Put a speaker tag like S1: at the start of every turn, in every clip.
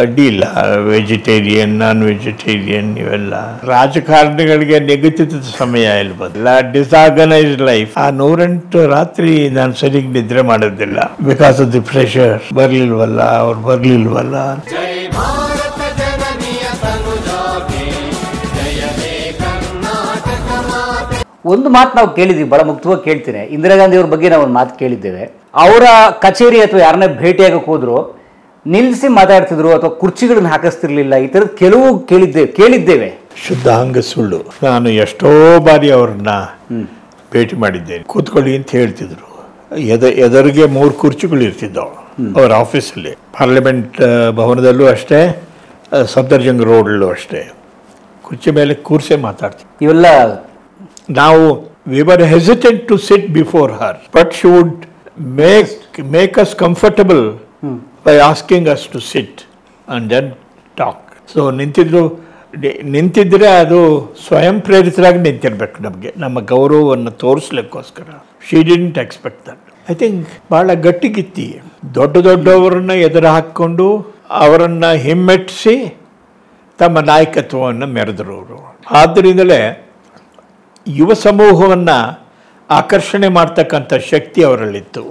S1: ಅಡ್ಡಿ ಇಲ್ಲ. Vegetarian, non vegetarian ಇವೆಲ್ಲ ರಾಜಕಾರಣಿಗಳಿಗೆ ನಿಗದಿತ ಸಮಯ ಇಲ್ಬೋದಿಲ್ಲ. ಡಿಸ್ಆರ್ಗನೈಸ್ಡ್ ಲೈಫ್. ಆ 108 ರಾತ್ರಿ ನಾನು ಸರಿಯಾಗಿ ನಿದ್ರೆ ಮಾಡೋದಿಲ್ಲ. Because of the pressure. ಬರ್ಲಿಲ್ವಲ್ಲ, ಅವ್ರು ಬರ್ಲಿಲ್ವಲ್ಲ.
S2: ಒಂದು ಮಾತು ನಾವು ಕೇಳಿದ್ವಿ, ಬಹಳ ಮುಕ್ತವಾಗಿ ಕೇಳ್ತೇನೆ. ಇಂದಿರಾ ಗಾಂಧಿ ಅವ್ರ ಬಗ್ಗೆ ನಾವು ಒಂದು ಮಾತು ಕೇಳಿದ್ದೇವೆ. ಅವರ ಕಚೇರಿ ಅಥವಾ ಯಾರನ್ನೇ ಭೇಟಿಯಾಗಕ್ಕೆ ಹೋದ್ರು ನಿಲ್ಲಿಸಿ ಮಾತಾಡ್ತಿದ್ರು ಅಥವಾ ಕುರ್ಚಿಗಳನ್ನ ಹಾಕಿಸ್ತಿರ್ಲಿಲ್ಲ. ಈ ಥರದ್ದು ಕೆಲವು ಕೇಳಿದ್ದೇವೆ.
S1: ಶುದ್ಧಾಂಗ ಸುಳ್ಳು. ನಾನು ಎಷ್ಟೋ ಬಾರಿ ಅವ್ರನ್ನ ಭೇಟಿ ಮಾಡಿದ್ದೇನೆ. ಕೂತ್ಕೊಳ್ಳಿ ಅಂತ ಹೇಳ್ತಿದ್ರು. ಎದುರಿಗೆ 3 ಕುರ್ಚಿಗಳು ಇರ್ತಿದ್ದವು ಅವ್ರ ಆಫೀಸಲ್ಲಿ. ಪಾರ್ಲಿಮೆಂಟ್ ಭವನದಲ್ಲೂ ಅಷ್ಟೇ, ಸಫ್ದರ್ಜಂಗ್ ರೋಡಲ್ಲೂ ಅಷ್ಟೇ. ಕುರ್ಚಿ ಮೇಲೆ ಕೂರ್ಸೇ ಮಾತಾಡ್ತೀವಿ.
S2: ಇವೆಲ್ಲ
S1: ನಾವು we were hesitant to sit before her, but she would make us comfortable by asking us to sit and then talk. So ನಿಂತಿದ್ರೆ ಅದು ಸ್ವಯಂ ಪ್ರೇರಿತರಾಗಿ ನಿಂತಿರ್ಬೇಕು. ನಮ್ಮ ಗೌರವವನ್ನು ತೋರಿಸ್ಲಿಕ್ಕೋಸ್ಕರ. She didn't expect that. I think ಬಹಳ ಗಟ್ಟಿಗಿತ್ತಿ. ದೊಡ್ಡವರನ್ನ ಎದುರು ಹಾಕ್ಕೊಂಡು ಅವರನ್ನು ಹಿಮ್ಮೆಟ್ಟಿಸಿ ತಮ್ಮ ನಾಯಕತ್ವವನ್ನು ಮೆರೆದರು ಅವರು. ಆದ್ದರಿಂದಲೇ ಯುವ ಸಮೂಹವನ್ನು ಆಕರ್ಷಣೆ ಮಾಡ್ತಕ್ಕಂಥ ಶಕ್ತಿ ಅವರಲ್ಲಿತ್ತು.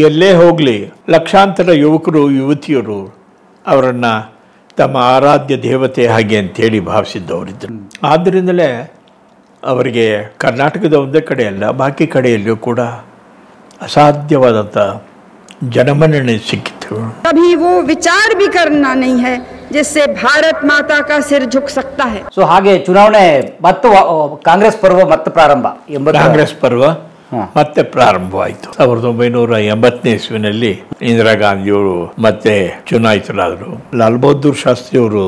S1: ಎಲ್ಲೇ ಹೋಗಲಿ ಲಕ್ಷಾಂತರ ಯುವಕರು ಯುವತಿಯರು ಅವರನ್ನು ತಮ್ಮ ಆರಾಧ್ಯ ದೇವತೆ ಹಾಗೆ ಅಂತೇಳಿ ಭಾವಿಸಿದ್ದವರಿದ್ದರು. ಆದ್ದರಿಂದಲೇ ಅವರಿಗೆ ಕರ್ನಾಟಕದ ಒಂದೇ ಕಡೆ ಅಲ್ಲ, ಬಾಕಿ ಕಡೆಯಲ್ಲಿಯೂ ಕೂಡ ಅಸಾಧ್ಯವಾದಂಥ ಜನಮನ್ನಣೆ ಸಿಕ್ಕಿತ್ತು.
S3: कभी वो विचार भी करना नहीं है जिससे भारत माता का सिर झुक सकता है.
S2: ಸೊ ಹಾಗೆ ಚುನಾವಣೆ ಮತ್ತು ಕಾಂಗ್ರೆಸ್ ಪರ್ವ ಮತ್ತೆ ಪ್ರಾರಂಭ.
S1: ಕಾಂಗ್ರೆಸ್ ಪರ್ವ ಮತ್ತೆ ಪ್ರಾರಂಭವಾಯಿತು. 1980ನೇ ಇಸ್ವಿನಲ್ಲಿ ಇಂದಿರಾ ಗಾಂಧಿಯವರು ಮತ್ತೆ ಚುನಾಯಿತರಾದರು. ಲಾಲ್ ಬಹದ್ದೂರ್ ಶಾಸ್ತ್ರಿಯವರು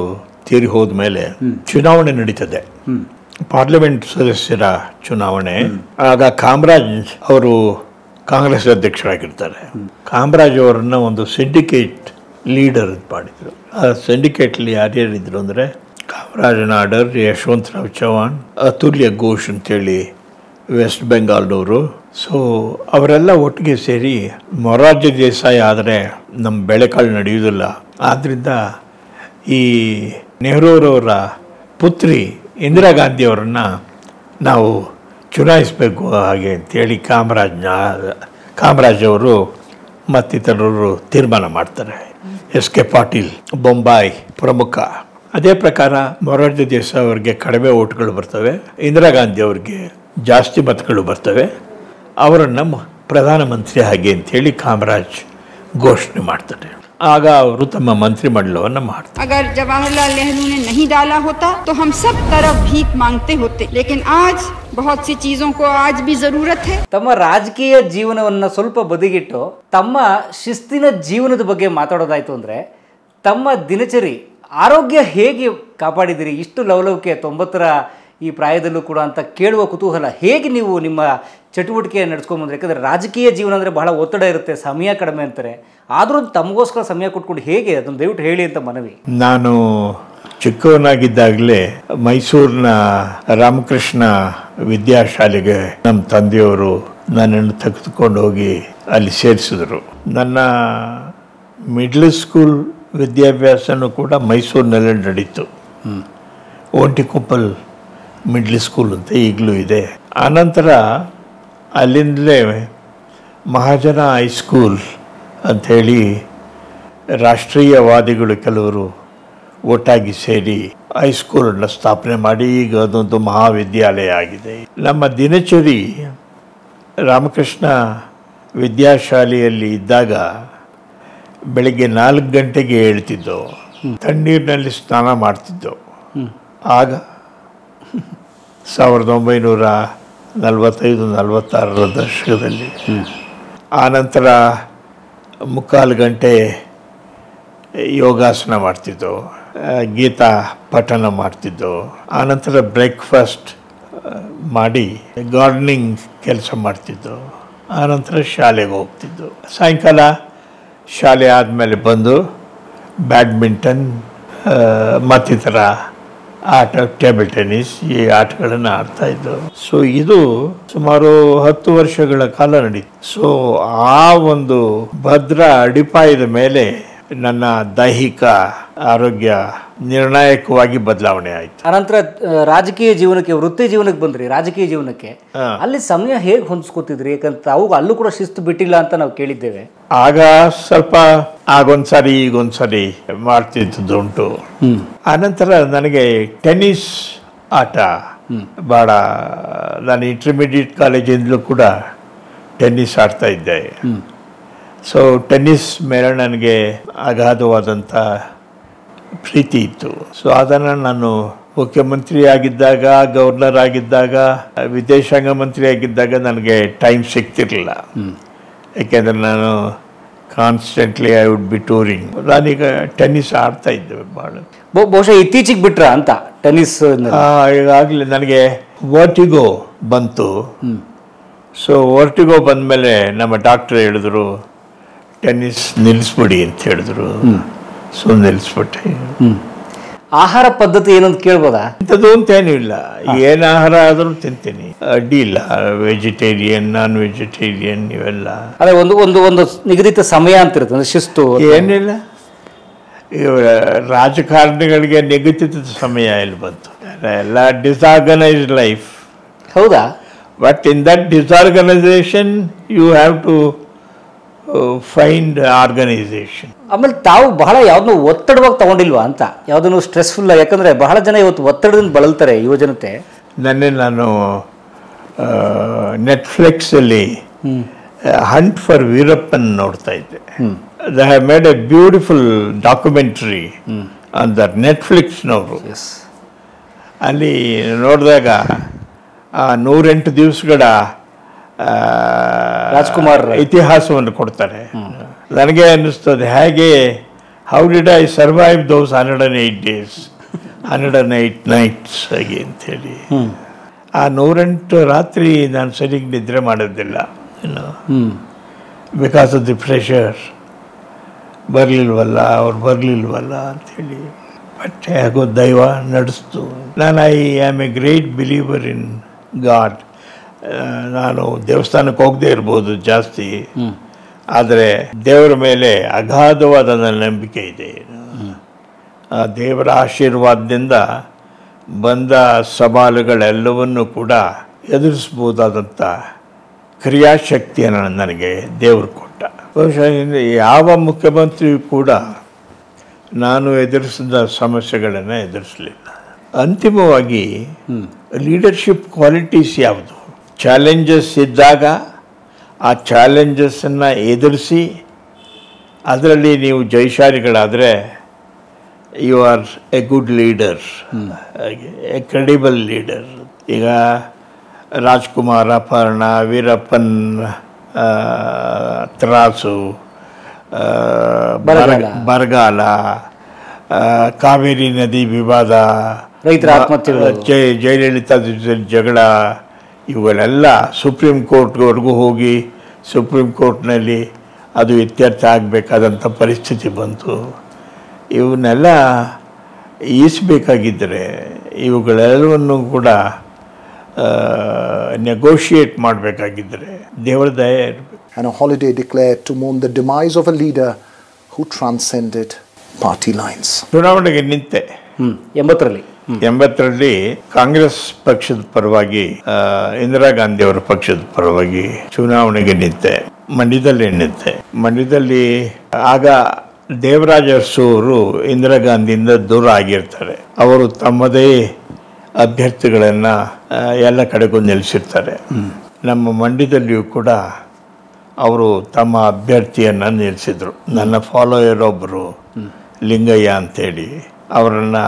S1: ತೀರಿ ಹೋದ್ಮೇಲೆ ಚುನಾವಣೆ ನಡೀತದೆ, ಪಾರ್ಲಿಮೆಂಟ್ ಸದಸ್ಯರ ಚುನಾವಣೆ. ಆಗ ಕಾಮರಾಜ್ ಅವರು ಕಾಂಗ್ರೆಸ್ ಅಧ್ಯಕ್ಷರಾಗಿರ್ತಾರೆ. ಕಾಮರಾಜ್ ಅವರನ್ನ ಒಂದು ಸಿಂಡಿಕೇಟ್ ಲೀಡರ್ ಮಾಡಿದ್ರು. ಆ ಸಿಂಡಿಕೇಟ್ಲಿ ಯಾರ್ಯಾರಿದ್ರು ಅಂದರೆ ಕಾಮರಾಜ್ ನಾಡರ್, ಯಶವಂತರಾವ್ ಚೌಹಾಣ್, ಅತುಲ್ಯ ಘೋಷ್ ಅಂತೇಳಿ ವೆಸ್ಟ್ ಬೆಂಗಾಲ್ನವರು. ಸೊ ಅವರೆಲ್ಲ ಒಟ್ಟಿಗೆ ಸೇರಿ ಮೊರಾರ್ಜಿ ದೇಸಾಯಿ ಆದರೆ ನಮ್ಮ ಬೆಳೆಕಾಳು ನಡೆಯುವುದಿಲ್ಲ, ಆದ್ದರಿಂದ ಈ ನೆಹರೂರವರ ಪುತ್ರಿ ಇಂದಿರಾ ಗಾಂಧಿಯವರನ್ನು ನಾವು ಚುನಾಯಿಸಬೇಕು ಹಾಗೆ ಅಂತೇಳಿ ಕಾಮರಾಜ್ ಅವರು ಮತ್ತಿತರರು ತೀರ್ಮಾನ ಮಾಡ್ತಾರೆ. ಎಸ್ ಕೆ ಪಾಟೀಲ್ ಬೊಂಬಾಯಿ ಪ್ರಮುಖ. ಅದೇ ಪ್ರಕಾರ ಮೊರಾರ್ಜಿ ದೇಸಾಯಿ ಅವರಿಗೆ ಕಡಿಮೆ ಓಟ್ಗಳು ಬರ್ತವೆ, ಇಂದಿರಾ ಗಾಂಧಿ ಅವರಿಗೆ ಜಾಸ್ತಿ ಮತಗಳು ಬರ್ತವೆ. ಅವರನ್ನು ಪ್ರಧಾನಮಂತ್ರಿ ಹಾಗೆ ಅಂತೇಳಿ ಕಾಮರಾಜ್ ಘೋಷಣೆ ಮಾಡ್ತಾರೆ. ಆಗ ಅವರು ತಮ್ಮ ಮಂತ್ರಿಮಂಡಲವನ್ನು ಮಾಡ್ತಾರೆ.
S3: अगर जवाहरलाल नेहरू ने नहीं डाला होता तो हम सब तरफ भीख मांगते होते, लेकिन आज बहुत सी चीजों को आज भी जरूरत है.
S2: ತಮ್ಮ ರಾಜಕೀಯ ಜೀವನವನ್ನು ಸ್ವಲ್ಪ ಬದಿಗಿಟ್ಟು ತಮ್ಮ ಶಿಸ್ತಿನ ಜೀವನದ ಬಗ್ಗೆ ಮಾತಾಡೋದಾಯ್ತು ಅಂದರೆ ತಮ್ಮ ದಿನಚರಿ ಆರೋಗ್ಯ ಹೇಗೆ ಕಾಪಾಡಿದಿರಿ? ಇಷ್ಟು ಲವಲವಿಕೆ 90ರ ಈ ಪ್ರಾಯದಲ್ಲೂ ಕೂಡ ಅಂತ ಕೇಳುವ ಕುತೂಹಲ. ಹೇಗೆ ನೀವು ನಿಮ್ಮ ಚಟುವಟಿಕೆ ನಡೆಸ್ಕೊಂಬಂದ್ರೆ? ಯಾಕಂದರೆ ರಾಜಕೀಯ ಜೀವನ ಅಂದರೆ ಬಹಳ ಒತ್ತಡ ಇರುತ್ತೆ, ಸಮಯ ಕಡಿಮೆ ಅಂತಾರೆ. ಆದರೂ ತಮಗೋಸ್ಕರ ಸಮಯ ಕೊಟ್ಕೊಂಡು ಹೇಗೆ ಅದನ್ನು ದಯವಿಟ್ಟು ಹೇಳಿ ಅಂತ ಮನವಿ.
S1: ನಾನು ಚಿಕ್ಕವನಾಗಿದ್ದಾಗಲೇ ಮೈಸೂರಿನ ರಾಮಕೃಷ್ಣ ವಿದ್ಯಾಶಾಲೆಗೆ ನಮ್ಮ ತಂದೆಯವರು ನನ್ನನ್ನು ತೆಗೆದುಕೊಂಡು ಹೋಗಿ ಅಲ್ಲಿ ಸೇರಿಸಿದ್ರು. ನನ್ನ ಮಿಡ್ಲ್ ಸ್ಕೂಲ್ ವಿದ್ಯಾಭ್ಯಾಸನೂ ಕೂಡ ಮೈಸೂರಿನಲ್ಲೇ ನಡೀತು. ಒಂಟಿಕೊಪ್ಪಲ್ ಮಿಡ್ಲ್ ಸ್ಕೂಲ್ ಅಂತ ಈಗಲೂ ಇದೆ. ಆನಂತರ ಅಲ್ಲಿಂದಲೇ ಮಹಾಜನ ಹೈಸ್ಕೂಲ್ ಅಂಥೇಳಿ ರಾಷ್ಟ್ರೀಯವಾದಿಗಳು ಕೆಲವರು ಒಟ್ಟಾಗಿ ಸೇರಿ ಹೈಸ್ಕೂಲನ್ನು ಸ್ಥಾಪನೆ ಮಾಡಿ ಈಗ ಅದೊಂದು ಮಹಾವಿದ್ಯಾಲಯ ಆಗಿದೆ. ನಮ್ಮ ದಿನಚರಿ ರಾಮಕೃಷ್ಣ ವಿದ್ಯಾಶಾಲೆಯಲ್ಲಿ ಇದ್ದಾಗ ಬೆಳಗ್ಗೆ 4 ಗಂಟೆಗೆ ಹೇಳ್ತಿದ್ದೋ, ತಣ್ಣೀರಿನಲ್ಲಿ ಸ್ನಾನ ಮಾಡ್ತಿದ್ದೋ. ಆಗ 1945-46 ದಶಕದಲ್ಲಿ. ಆನಂತರ 3/4 ಗಂಟೆ ಯೋಗಾಸನ ಮಾಡ್ತಿದ್ದೋ, ಗೀತಾ ಪಠನ ಮಾಡ್ತಿದ್ದೋ. ಆನಂತರ ಬ್ರೇಕ್ಫಾಸ್ಟ್ ಮಾಡಿ ಗಾರ್ಡನಿಂಗ್ ಕೆಲಸ ಮಾಡ್ತಿದ್ದೋ. ಆನಂತರ ಶಾಲೆಗೆ ಹೋಗ್ತಿದ್ದೋ. ಸಾಯಂಕಾಲ ಶಾಲೆ ಆದಮೇಲೆ ಬಂದು ಬ್ಯಾಡ್ಮಿಂಟನ್ ಮತ್ತಿತರ ಆಟ, ಟೇಬಲ್ ಟೆನ್ನಿಸ್, ಈ ಆಟಗಳನ್ನು ಆಡ್ತಾಯಿದ್ದು. ಸೊ ಇದು ಸುಮಾರು 10 ವರ್ಷಗಳ ಕಾಲ ನಡೀತು. ಸೊ ಆ ಒಂದು ಭದ್ರ ಅಡಿಪಾಯದ ಮೇಲೆ ನನ್ನ ದೈಹಿಕ ಆರೋಗ್ಯ ನಿರ್ಣಾಯಕವಾಗಿ ಬದಲಾವಣೆ ಆಯಿತು.
S2: ಅನಂತರ ರಾಜಕೀಯ ಜೀವನಕ್ಕೆ, ವೃತ್ತಿ ಜೀವನಕ್ಕೆ ಬಂದ್ರಿ, ರಾಜಕೀಯ ಜೀವನಕ್ಕೆ. ಅಲ್ಲಿ ಸಮಯ ಹೇಗೆ ಹೊಂದಿಸ್ಕೊತಿದ್ರಿ? ಯಾಕಂತ ಅವಾಗ ಅಲ್ಲೂ ಕೂಡ ಶಿಸ್ತು ಬಿಟ್ಟಿಲ್ಲ ಅಂತ ನಾವು ಕೇಳಿದ್ದೇವೆ.
S1: ಆಗ ಸ್ವಲ್ಪ ಆಗೊಂದ್ಸರಿ ಈಗೊಂದ್ಸರಿ ಮಾಡ್ತಿದ್ದು ಉಂಟು. ಆನಂತರ ನನಗೆ ಟೆನ್ನಿಸ್ ಆಟ ಭಾಳ, ನಾನು ಇಂಟರ್ಮೀಡಿಯೇಟ್ ಕಾಲೇಜಿಂದಲೂ ಕೂಡ ಟೆನ್ನಿಸ್ ಆಡ್ತಾ ಇದ್ದೆ. ಸೊ ಟೆನ್ನಿಸ್ ಮೇಲೆ ನನಗೆ ಅಗಾಧವಾದಂಥ ಪ್ರೀತಿ ಇತ್ತು. ಸೊ ಅದನ್ನು ನಾನು ಮುಖ್ಯಮಂತ್ರಿ ಆಗಿದ್ದಾಗ, ಗವರ್ನರ್ ಆಗಿದ್ದಾಗ, ವಿದೇಶಾಂಗ ಮಂತ್ರಿ ಆಗಿದ್ದಾಗ ನನಗೆ ಟೈಮ್ ಸಿಗ್ತಿರಲಿಲ್ಲ. ಯಾಕೆಂದರೆ ನಾನು constantly I would be touring. ನಾನೀಗ ಟೆನ್ನಿಸ್ ಆಡ್ತಾ ಇದ್ದೇವೆ ಭಾಳ.
S2: ಬಹುಶಃ ಇತ್ತೀಚೆಗೆ ಬಿಟ್ರ ಅಂತ ಟೆನ್ನಿಸ್?
S1: ಈಗಾಗಲೇ ನನಗೆ ವರ್ಟಿಗೋ ಬಂತು. ಸೊ ವರ್ಟಿಗೋ ಬಂದಮೇಲೆ ನಮ್ಮ ಡಾಕ್ಟ್ರ್ ಹೇಳಿದ್ರು ಟೆನ್ನಿಸ್ ನಿಲ್ಲಿಸ್ಬಿಡಿ ಅಂತ ಹೇಳಿದ್ರು. ಸೊ ನಿಲ್ಲಿಸ್ಬಿಟ್ಟೆ.
S2: ಆಹಾರ ಪದ್ಧತಿ ಏನಂತ ಕೇಳ್ಬೋದಾ?
S1: ಇಂಥದ್ದು ಅಂತೇನೂ ಇಲ್ಲ, ಏನು ಆಹಾರ ಆದರೂ ತಿಂತೀನಿ, ಅಡ್ಡಿ ಇಲ್ಲ. ವೆಜಿಟೇರಿಯನ್, ನಾನ್ ವೆಜಿಟೇರಿಯನ್ ಇವೆಲ್ಲ.
S2: ಅದೇ ಒಂದು ಒಂದು ಒಂದು ನಿಗದಿತ ಸಮಯ ಅಂತ ಇರುತ್ತೆ, ಅಂದ್ರೆ ಶಿಸ್ತು
S1: ಏನಿಲ್ಲ. ರಾಜಕಾರಣಿಗಳಿಗೆ ನಿಗದಿತ ಸಮಯ ಎಲ್ಲಿ ಬಂತು? ಎಲ್ಲ ಡಿಸಾರ್ಗನೈಸ್ಡ್ ಲೈಫ್.
S2: ಹೌದಾ?
S1: But in that disorganisation you have to find organisation.
S2: ಆಮೇಲೆ ತಾವು ಬಹಳ ಯಾವ್ದನ್ನು ಒತ್ತಡವಾಗಿ ತಗೊಂಡಿಲ್ವಾ ಅಂತ, ಯಾವುದನ್ನು ಸ್ಟ್ರೆಸ್ಫುಲ್? ಯಾಕಂದ್ರೆ ಬಹಳ ಜನ ಇವತ್ತು ಒತ್ತಡದಿಂದ ಬಳಲ್ತಾರೆ ಯುವ ಜನತೆ. ನಾನು
S1: ನೆಟ್ಫ್ಲಿಕ್ಸಲ್ಲಿ ಹಂಟ್ ಫಾರ್ ವೀರಪ್ಪನ್ ನೋಡ್ತಾ ಇದ್ದೆ. They have made a beautiful documentary on the ನೆಟ್ಫ್ಲಿಕ್ಸ್ನವರು. ಅಲ್ಲಿ ನೋಡಿದಾಗ 108 ದಿವಸಗಳ
S2: ರಾಜ್ಕುಮಾರ್
S1: ಇತಿಹಾಸವನ್ನು ಕೊಡ್ತಾರೆ. ನನಗೆ ಅನ್ನಿಸ್ತದೆ, ಹೇಗೆ how did I survive those 108 days, 108 nights ಹಾಗೆ ಅಂಥೇಳಿ. ಆ 108 ರಾತ್ರಿ ನಾನು ಸರಿಯಾಗಿ ನಿದ್ರೆ ಮಾಡೋದಿಲ್ಲ, ಬಿಕಾಸ್ ಆಫ್ ದಿ ಪ್ರೆಷರ್. ಬರಲಿಲ್ವಲ್ಲ, ಅವ್ರು ಬರಲಿಲ್ವಲ್ಲ ಅಂಥೇಳಿ. ಬಟ್ ಹೇಗೋ ದೈವ ನಡೆಸ್ತು. I am a great believer in God. ನಾನು ದೇವಸ್ಥಾನಕ್ಕೆ ಹೋಗದೆ ಇರ್ಬೋದು ಜಾಸ್ತಿ, ಆದರೆ ದೇವರ ಮೇಲೆ ಅಗಾಧವಾದ ನನ್ನ ನಂಬಿಕೆ ಇದೆ. ಆ ದೇವರ ಆಶೀರ್ವಾದದಿಂದ ಬಂದ ಸವಾಲುಗಳೆಲ್ಲವನ್ನೂ ಕೂಡ ಎದುರಿಸ್ಬೋದಾದಂಥ ಕ್ರಿಯಾಶಕ್ತಿಯನ್ನು ನನಗೆ ದೇವರು ಕೊಟ್ಟ. ಬಹುಶಃ ಯಾವ ಮುಖ್ಯಮಂತ್ರಿಯೂ ಕೂಡ ನಾನು ಎದುರಿಸಿದ ಸಮಸ್ಯೆಗಳನ್ನು ಎದುರಿಸಲಿಲ್ಲ. ಅಂತಿಮವಾಗಿ ಲೀಡರ್ಶಿಪ್ ಕ್ವಾಲಿಟೀಸ್ ಯಾವುದು? ಚಾಲೆಂಜಸ್ ಇದ್ದಾಗ ಆ ಚಾಲೆಂಜಸ್ಸನ್ನು ಎದುರಿಸಿ ಅದರಲ್ಲಿ ನೀವು ಜಯಶಾಲಿಗಳಾದರೆ you are a good leader, a credible leader. ಈಗ ರಾಜ್ಕುಮಾರ್ ಅಪಹರಣ, ವೀರಪ್ಪನ್ ತ್ರಾಸು, ಬರಗಾಲ, ಕಾವೇರಿ ನದಿ ವಿವಾದ,
S2: ರೈತರ ಆತ್ಮಹತ್ಯೆಗಳು,
S1: ಜಯಲಲಿತಾ ಜಗಳ, ಇವುಗಳೆಲ್ಲ ಸುಪ್ರೀಂ ಕೋರ್ಟ್ವರೆಗೂ ಹೋಗಿ ಸುಪ್ರೀಂ ಕೋರ್ಟ್ನಲ್ಲಿ ಅದು ಇತ್ಯರ್ಥ ಆಗಬೇಕಾದಂಥ ಪರಿಸ್ಥಿತಿ ಬಂತು. ಇವನ್ನೆಲ್ಲ ಈಸಬೇಕಾಗಿದ್ದರೆ ಇವುಗಳೆಲ್ಲವನ್ನು ಕೂಡ ನೆಗೋಷಿಯೇಟ್ ಮಾಡಬೇಕಾಗಿದ್ದರೆ ದೇವರ ದಯ ಇರಬೇಕು.
S4: And a holiday declared to mourn the demise of a leader who transcended party lines.
S1: ಚುನಾವಣೆಗೆ ನಿಂತೆ 80ರಲ್ಲಿ ಕಾಂಗ್ರೆಸ್ ಪಕ್ಷದ ಪರವಾಗಿ, ಇಂದಿರಾ ಗಾಂಧಿ ಅವರ ಪಕ್ಷದ ಪರವಾಗಿ ಚುನಾವಣೆಗೆ ನಿಂತೆ. ಮಂಡ್ಯದಲ್ಲಿ ಆಗ ದೇವರಾಜ ಅರಸು ಅವರು ಇಂದಿರಾ ಗಾಂಧಿಯಿಂದ ದೂರ ಆಗಿರ್ತಾರೆ. ಅವರು ತಮ್ಮದೇ ಅಭ್ಯರ್ಥಿಗಳನ್ನು ಎಲ್ಲ ಕಡೆಗೂ ನಿಲ್ಲಿಸಿರ್ತಾರೆ. ನಮ್ಮ ಮಂಡ್ಯದಲ್ಲಿಯೂ ಕೂಡ ಅವರು ತಮ್ಮ ಅಭ್ಯರ್ಥಿಯನ್ನು ನಿಲ್ಲಿಸಿದ್ರು. ನನ್ನ ಫಾಲೋಯರ್ ಒಬ್ಬರು ಲಿಂಗಯ್ಯ ಅಂಥೇಳಿ ಅವರನ್ನು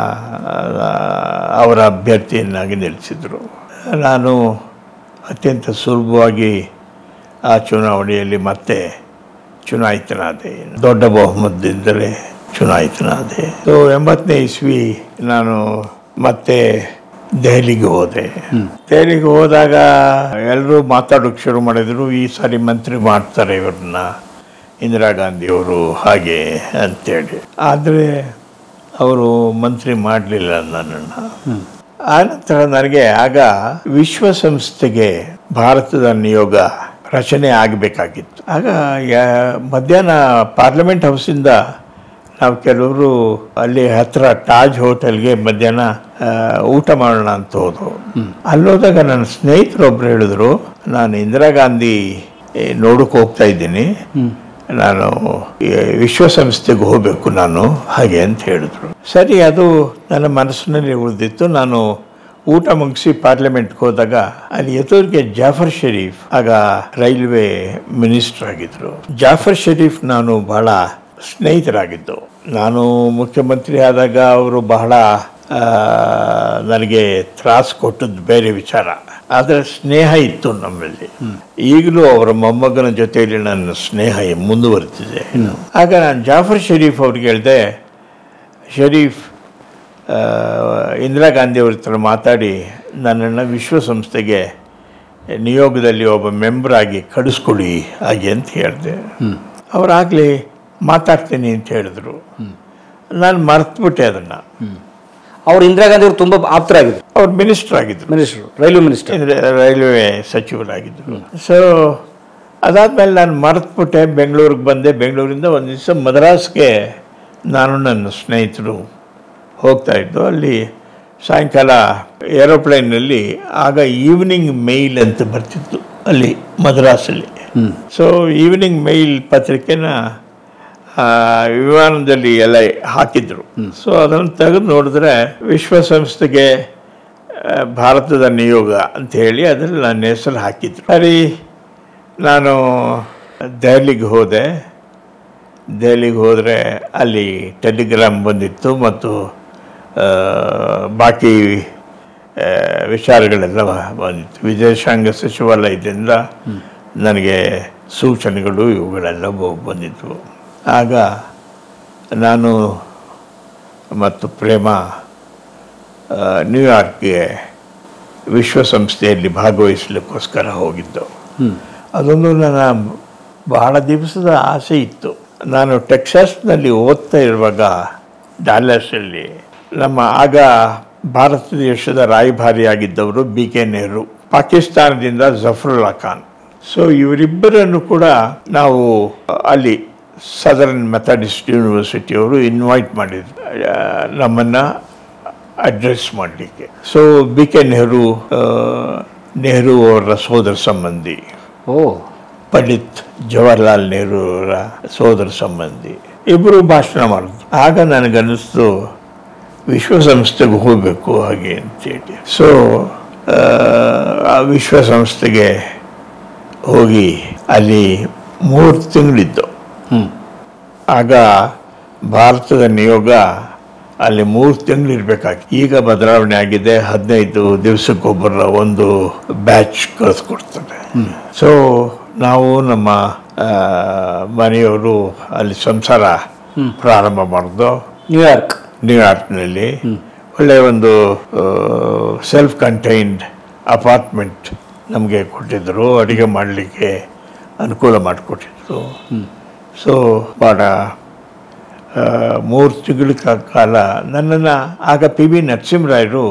S1: ಅವರ ಅಭ್ಯರ್ಥಿಯನ್ನಾಗಿ ನಿಲ್ಲಿಸಿದರು. ನಾನು ಅತ್ಯಂತ ಸುಲಭವಾಗಿ ಆ ಚುನಾವಣೆಯಲ್ಲಿ ಮತ್ತೆ ಚುನಾಯಿತನಾದೆ. ದೊಡ್ಡ ಬಹುಮತದಿಂದಲೇ ಚುನಾಯಿತನಾದೆ. 80ನೇ ಇಸ್ವಿ ನಾನು ಮತ್ತೆ ದೆಹಲಿಗೆ ಹೋದೆ. ದೆಹಲಿಗೆ ಹೋದಾಗ ಎಲ್ಲರೂ ಮಾತಾಡೋಕ್ಕೆ ಶುರು ಮಾಡಿದರು, ಈ ಸಾರಿ ಮಂತ್ರಿ ಮಾಡ್ತಾರೆ ಇವ್ರನ್ನ ಇಂದಿರಾ ಗಾಂಧಿಯವರು ಹಾಗೆ ಅಂತೇಳಿ. ಆದರೆ ಅವರು ಮಂತ್ರಿ ಮಾಡಲಿಲ್ಲ ನನ್ನನ್ನು. ಆನಂತರ ನನಗೆ ಆಗ ವಿಶ್ವಸಂಸ್ಥೆಗೆ ಭಾರತದ ನಿಯೋಗ ರಚನೆ ಆಗಬೇಕಾಗಿತ್ತು. ಆಗ ಮಧ್ಯಾಹ್ನ ಪಾರ್ಲಿಮೆಂಟ್ ಹೌಸಿಂದ ನಾವು ಕೆಲವರು ಅಲ್ಲಿ ಹತ್ರ ತಾಜ್ ಹೋಟೆಲ್ಗೆ ಮಧ್ಯಾಹ್ನ ಊಟ ಮಾಡೋಣ ಅಂತ ಹೋದ್ರು. ಅಲ್ಲೋದಾಗ ನನ್ನ ಸ್ನೇಹಿತರೊಬ್ರು ಹೇಳಿದ್ರು, ನಾನು ಇಂದಿರಾ ಗಾಂಧಿ ನೋಡಕ್ಕೆ ಹೋಗ್ತಾ ಇದ್ದೀನಿ, ನಾನು ವಿಶ್ವಸಂಸ್ಥೆಗೆ ಹೋಗಬೇಕು ನಾನು ಹಾಗೆ ಅಂತ ಹೇಳಿದ್ರು. ಸರಿ, ಅದು ನನ್ನ ಮನಸ್ಸಿನಲ್ಲಿ ಉಳಿದಿತ್ತು. ನಾನು ಊಟ ಮುಗಿಸಿ ಪಾರ್ಲಿಮೆಂಟ್ಗೆ ಹೋದಾಗ ಅಲ್ಲಿ ಎದುರಿಗೆ ಜಾಫರ್ ಶರೀಫ್, ಆಗ ರೈಲ್ವೆ ಮಿನಿಸ್ಟರ್ ಆಗಿದ್ರು. ಜಾಫರ್ ಶರೀಫ್ ನಾನು ಬಹಳ ಸ್ನೇಹಿತರಾಗಿದ್ದು. ನಾನು ಮುಖ್ಯಮಂತ್ರಿ ಆದಾಗ ಅವರು ಬಹಳ ನನಗೆ ತ್ರಾಸು ಕೊಟ್ಟದ್ದು ಬೇರೆ ವಿಚಾರ, ಆದರೆ ಸ್ನೇಹ ಇತ್ತು ನಮ್ಮಲ್ಲಿ. ಈಗಲೂ ಅವರ ಮೊಮ್ಮಗನ ಜೊತೆಯಲ್ಲಿ ನನ್ನ ಸ್ನೇಹ ಮುಂದುವರೆದಿದೆ. ಆಗ ನಾನು ಜಾಫರ್ ಶರೀಫ್ ಅವ್ರಿಗೆ ಹೇಳಿದೆ, ಶರೀಫ್, ಇಂದಿರಾ ಗಾಂಧಿ ಅವ್ರ ಹತ್ರ ಮಾತಾಡಿ ನನ್ನನ್ನು ವಿಶ್ವಸಂಸ್ಥೆಗೆ ನಿಯೋಗದಲ್ಲಿ ಒಬ್ಬ ಮೆಂಬರ್ ಆಗಿ ಕಳಿಸ್ಕೊಡಿ ಹಾಗೆ ಅಂತ ಹೇಳಿದೆ. ಅವರಾಗಲಿ ಮಾತಾಡ್ತೀನಿ ಅಂತ ಹೇಳಿದ್ರು. ನಾನು ಮರೆತುಬಿಟ್ಟೆ ಅದನ್ನು.
S2: ಅವರು ಇಂದಿರಾ ಗಾಂಧಿ ಅವರು ತುಂಬ ಆಪ್ತರಾಗಿದ್ದರು.
S1: ಅವ್ರು ಮಿನಿಸ್ಟರ್ ಆಗಿದ್ದರು, ರೈಲ್ವೆ ಸಚಿವರಾಗಿದ್ದರು. ಸೊ ಅದಾದಮೇಲೆ ನಾನು ಮರೆತುಬಿಟ್ಟೆ, ಬೆಂಗಳೂರಿಗೆ ಬಂದೆ. ಬೆಂಗಳೂರಿಂದ ಒಂದು ದಿವಸ ಮದ್ರಾಸ್ಗೆ ನಾನು ನನ್ನ ಸ್ನೇಹಿತರು ಹೋಗ್ತಾ ಇದ್ದು. ಅಲ್ಲಿ ಸಾಯಂಕಾಲ ಏರೋಪ್ಲೇನ್ನಲ್ಲಿ ಆಗ ಈವ್ನಿಂಗ್ ಮೇಲ್ ಅಂತ ಬರ್ತಿತ್ತು ಅಲ್ಲಿ ಮದ್ರಾಸಲ್ಲಿ. ಸೊ ಈವ್ನಿಂಗ್ ಮೇಲ್ ಪತ್ರಿಕೆನ ವಿಮಾನದಲ್ಲಿ ಎಲ್ಲ ಹಾಕಿದ್ರು. ಸೊ ಅದನ್ನು ತೆಗೆದು ನೋಡಿದ್ರೆ ವಿಶ್ವಸಂಸ್ಥೆಗೆ ಭಾರತದ ನಿಯೋಗ ಅಂತ ಹೇಳಿ ಅದರಲ್ಲಿ ನನ್ನ ಹೆಸರು ಹಾಕಿದ್ರು. ಸರಿ, ನಾನು ದೆಹಲಿಗೆ ಹೋದೆ. ದೆಹಲಿಗೆ ಹೋದರೆ ಅಲ್ಲಿ ಟೆಲಿಗ್ರಾಮ್ ಬಂದಿತ್ತು ಮತ್ತು ಬಾಕಿ ವಿಚಾರಗಳೆಲ್ಲ ಬಂದಿತ್ತು. ವಿದೇಶಾಂಗ ಸಚಿವಾಲಯದಿಂದ ನನಗೆ ಸೂಚನೆಗಳು ಇವುಗಳೆಲ್ಲ ಬಂದಿದ್ವು. ಆಗ ನಾನು ಮತ್ತು ಪ್ರೇಮ ನ್ಯೂಯಾರ್ಕ್ಗೆ ವಿಶ್ವಸಂಸ್ಥೆಯಲ್ಲಿ ಭಾಗವಹಿಸಲಿಕ್ಕೋಸ್ಕರ ಹೋಗಿದ್ದು. ಅದೊಂದು ನನ್ನ ಬಹಳ ದಿವಸದ ಆಸೆ ಇತ್ತು. ನಾನು ಟೆಕ್ಸಾಸ್ನಲ್ಲಿ ಓದ್ತಾ ಇರುವಾಗ ಡಾಲಸಲ್ಲಿ ನಮ್ಮ ಆಗ ಭಾರತ ದೇಶದ ರಾಯಭಾರಿಯಾಗಿದ್ದವರು BK ನೆಹರು, ಪಾಕಿಸ್ತಾನದಿಂದ ಜಫರುಲ್ಲಾ ಖಾನ್. ಸೊ ಇವರಿಬ್ಬರನ್ನು ಕೂಡ ನಾವು ಅಲ್ಲಿ ಸದರ್ನ್ ಮೆಥಡಿಸ್ಟ್ ಯೂನಿವರ್ಸಿಟಿಯವರು ಇನ್ವೈಟ್ ಮಾಡಿದ್ರು ನಮ್ಮನ್ನು ಅಡ್ರೆಸ್ ಮಾಡಲಿಕ್ಕೆ. ಸೊ BK ನೆಹರು, ನೆಹರು ಅವರ ಸೋದರ ಸಂಬಂಧಿ, ಪಂಡಿತ್ ಜವಾಹರ್ಲಾಲ್ ನೆಹರು ಅವರ ಸೋದರ ಸಂಬಂಧಿ, ಇಬ್ಬರು ಭಾಷಣ ಮಾಡಿದ್ರು. ಆಗ ನನಗನ್ನಿಸ್ತು ವಿಶ್ವಸಂಸ್ಥೆಗೆ ಹೋಗಬೇಕು ಹಾಗೆ ಅಂತೇಳಿ. ಸೊ ಆ ವಿಶ್ವಸಂಸ್ಥೆಗೆ ಹೋಗಿ ಅಲ್ಲಿ 3 ತಿಂಗಳಿದ್ದು. ಆಗ ಭಾರತದ ನಿಯೋಗ ಅಲ್ಲಿ 3 ತಿಂಗಳು ಇರಬೇಕಾಗಿ. ಈಗ ಬದಲಾವಣೆ ಆಗಿದೆ, 15 ದಿವಸಕ್ಕೊಬ್ಬರ ಒಂದು ಬ್ಯಾಚ್ ಕಳಿಸ್ಕೊಡ್ತಾರೆ. ಸೊ ನಾವು ನಮ್ಮ ಮನೆಯವರು ಅಲ್ಲಿ ಸಂಸಾರ ಪ್ರಾರಂಭ ಮಾಡಿದ್ದು ನ್ಯೂಯಾರ್ಕ್ನಲ್ಲಿ. ಒಳ್ಳೆಯ ಒಂದು ಸೆಲ್ಫ್ ಕಂಟೈನ್ಡ್ ಅಪಾರ್ಟ್ಮೆಂಟ್ ನಮಗೆ ಕೊಟ್ಟಿದ್ದರು, ಅಡುಗೆ ಮಾಡಲಿಕ್ಕೆ ಅನುಕೂಲ ಮಾಡಿಕೊಟ್ಟಿದ್ರು. ಸೊ ಭಾಳ 3 ತಿಂಗಳ ಕಾಲ ನನ್ನನ್ನು ಆಗ PV ನರಸಿಂಹರಾಯರು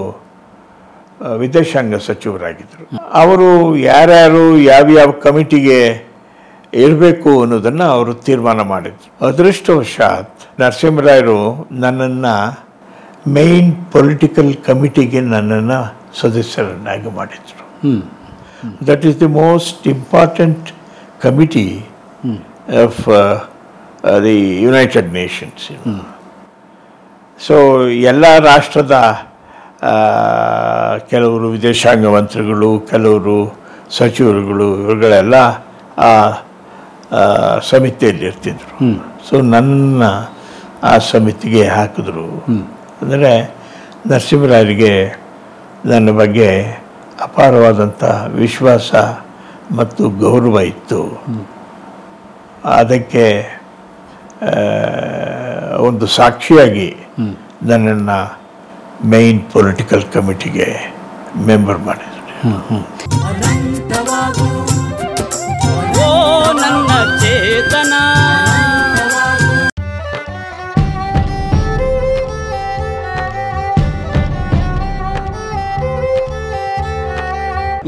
S1: ವಿದೇಶಾಂಗ ಸಚಿವರಾಗಿದ್ದರು. ಅವರು ಯಾರ್ಯಾರು ಯಾವ್ಯಾವ ಕಮಿಟಿಗೆ ಇರಬೇಕು ಅನ್ನೋದನ್ನು ಅವರು ತೀರ್ಮಾನ ಮಾಡಿದ್ರು. ಅದೃಷ್ಟವಶಾತ್ ನರಸಿಂಹರಾಯರು ನನ್ನನ್ನು ಮೇನ್ ಪೊಲಿಟಿಕಲ್ ಕಮಿಟಿಗೆ ನನ್ನನ್ನು ಸದಸ್ಯರನ್ನಾಗಿ ಮಾಡಿದರು. That is the most important committee of the United Nations. So ಎಲ್ಲ ರಾಷ್ಟ್ರದ ಕೆಲವರು ವಿದೇಶಾಂಗ ಮಂತ್ರಿಗಳು, ಕೆಲವರು ಸಚಿವರುಗಳು, ಇವುಗಳೆಲ್ಲ ಆ ಸಮಿತಿಯಲ್ಲಿ ಇರ್ತಿದ್ರು. ಸೊ ನನ್ನ ಆ ಸಮಿತಿಗೆ ಹಾಕಿದ್ರು. ಅಂದರೆ ನರಸಿಂಹರಾಯರಿಗೆ ನನ್ನ ಬಗ್ಗೆ ಅಪಾರವಾದಂಥ ವಿಶ್ವಾಸ ಮತ್ತು ಗೌರವ ಇತ್ತು. ಅದಕ್ಕೆ ಒಂದು ಸಾಕ್ಷಿಯಾಗಿ ನನ್ನನ್ನು ಮೇನ್ ಪೊಲಿಟಿಕಲ್ ಕಮಿಟಿಗೆ ಮೆಂಬರ್ ಮಾಡಿದ್ರು.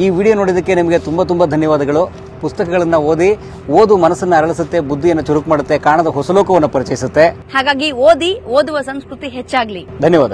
S2: ಈ ವಿಡಿಯೋ ನೋಡಿದ್ದಕ್ಕೆ ನಿಮಗೆ ತುಂಬ ಧನ್ಯವಾದಗಳು. ಪುಸ್ತಕಗಳನ್ನ ಓದಿ. ಓದು ಮನಸ್ಸನ್ನ ಅರಳಿಸುತ್ತೆ, ಬುದ್ಧಿಯನ್ನು ಚುರುಕು ಮಾಡುತ್ತೆ, ಕಾಣದ ಹೊಸಲೋಕವನ್ನು ಪರಿಚಯಿಸುತ್ತೆ.
S5: ಹಾಗಾಗಿ ಓದಿ, ಓದುವ ಸಂಸ್ಕೃತಿ ಹೆಚ್ಚಾಗ್ಲಿ.
S2: ಧನ್ಯವಾದ.